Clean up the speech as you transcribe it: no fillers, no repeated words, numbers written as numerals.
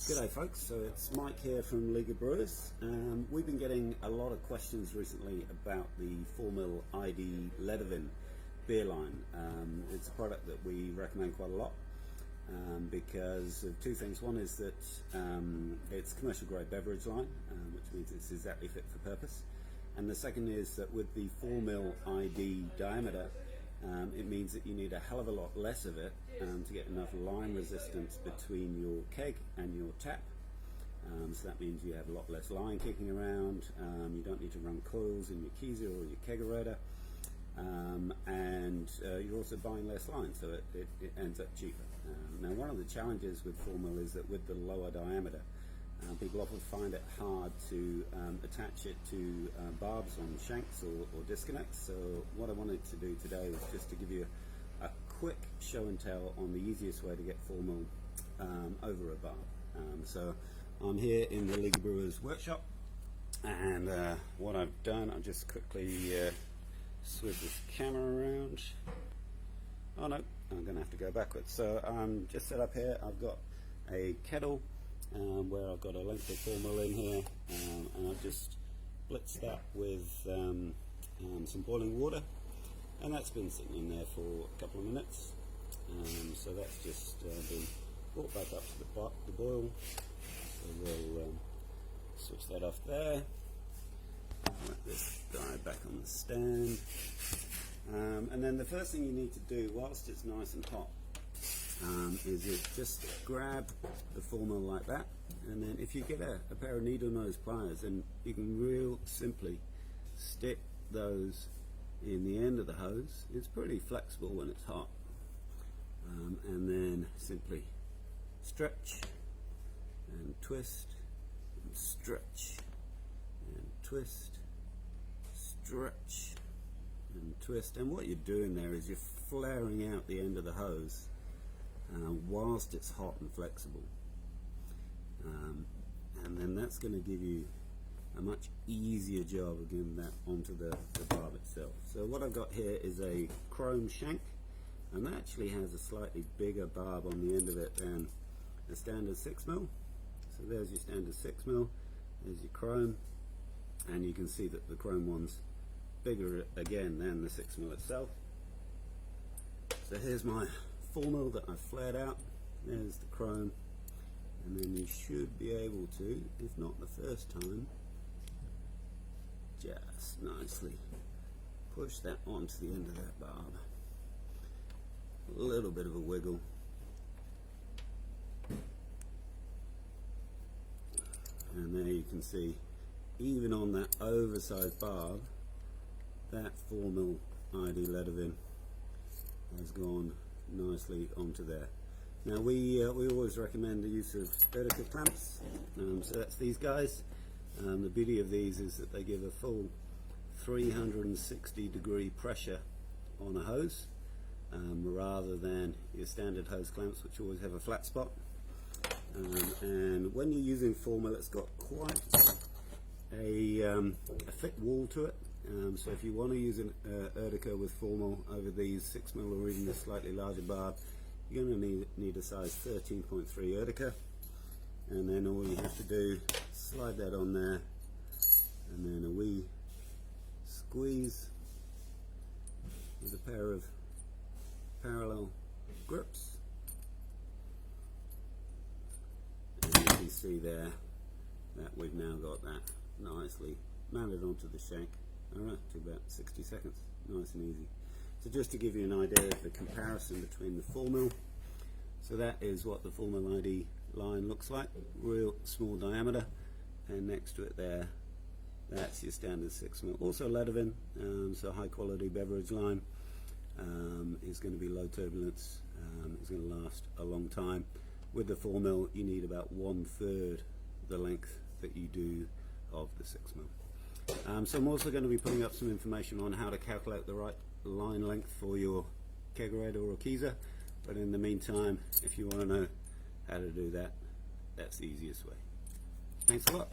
G'day folks, so it's Mike here from League of Brewers. We've been getting a lot of questions recently about the 4ml ID Ledavin beer line. It's a product that we recommend quite a lot because of two things. One is that it's commercial grade beverage line, which means it's exactly fit for purpose. And the second is that with the 4ml ID diameter, it means that you need a hell of a lot less of it to get enough line resistance between your keg and your tap. So that means you have a lot less line kicking around, you don't need to run coils in your Keyser or your kegerator, and you're also buying less line, so it ends up cheaper. Now one of the challenges with 4ml is that with the lower diameter, people often find it hard to attach it to barbs on shanks or disconnects. So what I wanted to do today was just to give you a quick show and tell on the easiest way to get 4ml over a barb. So I'm here in the League of Brewers workshop, and what I've done, I'll just quickly switch this camera around. Oh no, I'm going to have to go backwards. So I'm just set up here. I've got a kettle where I've got a length of 4ml in here, and I've just blitzed that with some boiling water, and that's been sitting in there for a couple of minutes. So that's just been brought back up to the boil. So we'll switch that off there, let this guy back on the stand, and then the first thing you need to do whilst it's nice and hot is you just grab the 4ml like that, and then if you get a pair of needle nose pliers, then you can real simply stick those in the end of the hose. It's pretty flexible when it's hot, and then simply stretch and twist and stretch and twist, stretch and twist, and what you're doing there is you're flaring out the end of the hose whilst it's hot and flexible, and then that's going to give you a much easier job of getting that onto the barb itself. So what I've got here is a chrome shank, and that actually has a slightly bigger barb on the end of it than a standard 6mm. So there's your standard 6mm, there's your chrome, and you can see that the chrome one's bigger again than the 6mm itself. So here's my 4ml that I've flared out, there's the chrome, and then you should be able to, if not the first time, just nicely push that onto the end of that barb. A little bit of a wiggle, and there you can see, even on that oversized barb, that 4ml ID Ledavin has gone nicely onto there. Now we always recommend the use of vertical clamps, so that's these guys. The beauty of these is that they give a full 360 degree pressure on a hose, rather than your standard hose clamps, which always have a flat spot. And when you're using 4ml, it's got quite a thick wall to it. So if you want to use an Urtica with 4ml over these 6ml or even a slightly larger barb, you're going to need a size 13.3 Urtica, and then all you have to do, slide that on there, and then a wee squeeze with a pair of parallel grips, and you can see there that we've now got that nicely mounted onto the shank. Alright, took about 60 seconds, nice and easy. So just to give you an idea of the comparison between the 4ml, so that is what the 4ml ID line looks like, real small diameter, and next to it there, that's your standard 6ml. Also Ledavin, so high quality beverage line, is going to be low turbulence, it's going to last a long time. With the 4ml, you need about 1/3 the length that you do of the 6ml. So I'm also going to be putting up some information on how to calculate the right line length for your kegerator or Keyser, but in the meantime, if you want to know how to do that, that's the easiest way. Thanks a lot.